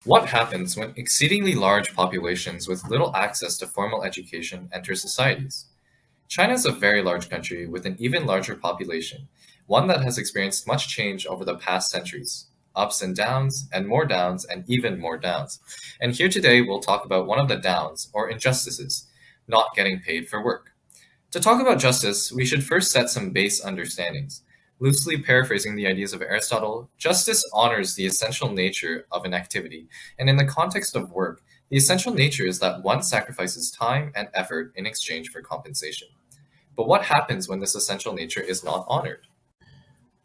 What happens when exceedingly large populations with little access to formal education enter societies? China is a very large country with an even larger population, one that has experienced much change over the past centuries. Ups and even more downs. And here today, we'll talk about one of the downs, or injustices, not getting paid for work. To talk about justice, we should first set some base understandings. Loosely paraphrasing the ideas of Aristotle, justice honors the essential nature of an activity, and in the context of work, the essential nature is that one sacrifices time and effort in exchange for compensation. But what happens when this essential nature is not honored?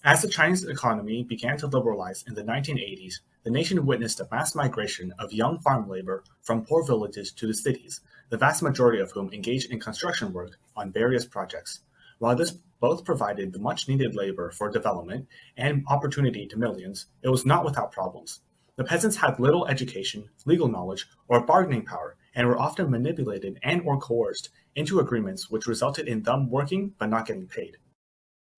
As the Chinese economy began to liberalize in the 1980s, the nation witnessed a mass migration of young farm labor from poor villages to the cities, the vast majority of whom engaged in construction work on various projects. While this both provided the much needed labor for development and opportunity to millions, it was not without problems. The peasants had little education, legal knowledge, or bargaining power, and were often manipulated and or coerced into agreements which resulted in them working but not getting paid.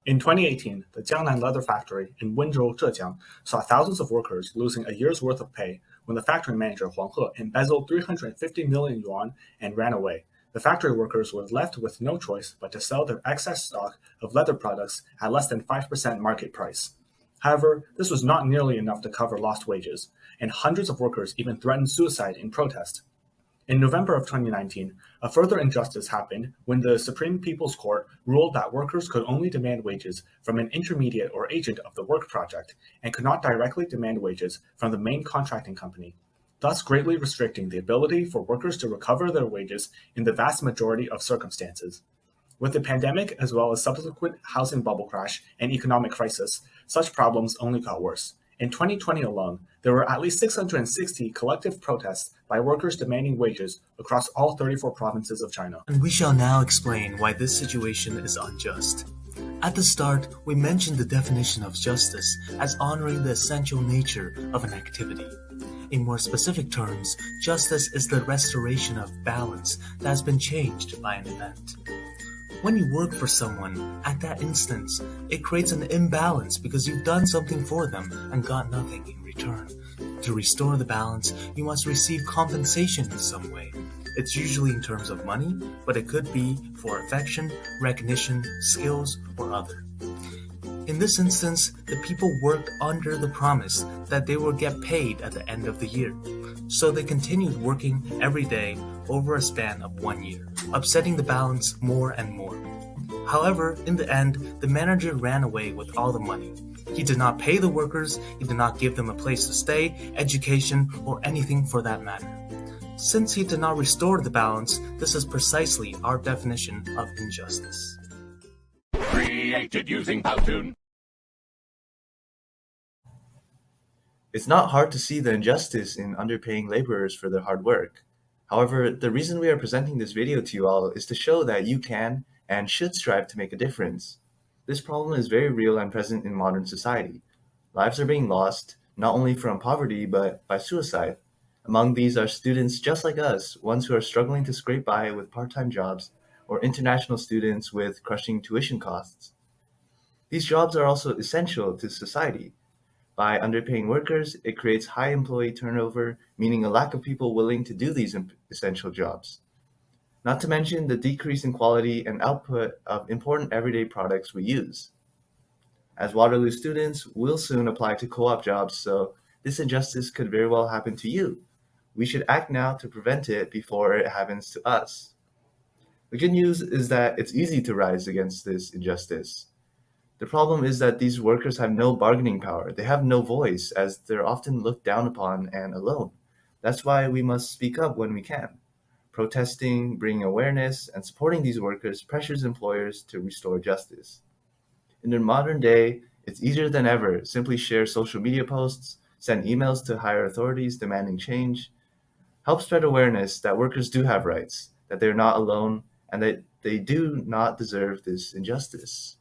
In 2018, the Jiangnan leather factory in Wenzhou, Zhejiang, saw thousands of workers losing a year's worth of pay when the factory manager Huang He embezzled 350 million yuan and ran away. The factory workers were left with no choice but to sell their excess stock of leather products at less than 5% market price. However, this was not nearly enough to cover lost wages, and hundreds of workers even threatened suicide in protest. In November of 2019, a further injustice happened when the Supreme People's Court ruled that workers could only demand wages from an intermediate or agent of the work project and could not directly demand wages from the main contracting company, thus greatly restricting the ability for workers to recover their wages in the vast majority of circumstances. With the pandemic as well as subsequent housing bubble crash and economic crisis, such problems only got worse. In 2020 alone, there were at least 660 collective protests by workers demanding wages across all 34 provinces of China. And we shall now explain why this situation is unjust. At the start, we mentioned the definition of justice as honoring the essential nature of an activity. In more specific terms, justice is the restoration of balance that has been changed by an event. When you work for someone, at that instance, it creates an imbalance because you've done something for them and got nothing in return. To restore the balance, you must receive compensation in some way. It's usually in terms of money, but it could be for affection, recognition, skills, or other. In this instance, the people worked under the promise that they will get paid at the end of the year. So they continued working every day over a span of 1 year, upsetting the balance more and more. However, in the end, the manager ran away with all the money. He did not pay the workers, he did not give them a place to stay, education, or anything for that matter. Since he did not restore the balance, this is precisely our definition of injustice. Created using Powtoon. It's not hard to see the injustice in underpaying laborers for their hard work. However, the reason we are presenting this video to you all is to show that you can and should strive to make a difference. This problem is very real and present in modern society. Lives are being lost, not only from poverty, but by suicide. Among these are students just like us, ones who are struggling to scrape by with part-time jobs, or international students with crushing tuition costs. These jobs are also essential to society. By underpaying workers, it creates high employee turnover, meaning a lack of people willing to do these essential jobs. Not to mention the decrease in quality and output of important everyday products we use. As Waterloo students, we'll soon apply to co-op jobs, so this injustice could very well happen to you. We should act now to prevent it before it happens to us. The good news is that it's easy to rise against this injustice. The problem is that these workers have no bargaining power. They have no voice, as they're often looked down upon and alone. That's why we must speak up when we can. Protesting, bringing awareness, and supporting these workers pressures employers to restore justice. In the modern day, it's easier than ever. Simply share social media posts, send emails to higher authorities demanding change. Help spread awareness that workers do have rights, that they're not alone, and that they do not deserve this injustice.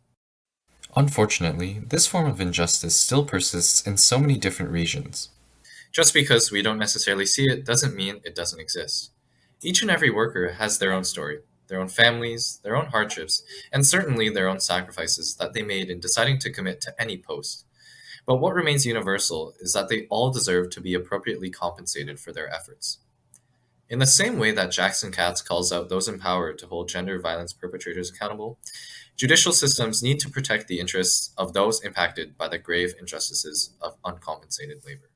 Unfortunately, this form of injustice still persists in so many different regions. Just because we don't necessarily see it doesn't mean it doesn't exist. Each and every worker has their own story, their own families, their own hardships, and certainly their own sacrifices that they made in deciding to commit to any post. But what remains universal is that they all deserve to be appropriately compensated for their efforts. In the same way that Jackson Katz calls out those empowered to hold gender violence perpetrators accountable, judicial systems need to protect the interests of those impacted by the grave injustices of uncompensated labor.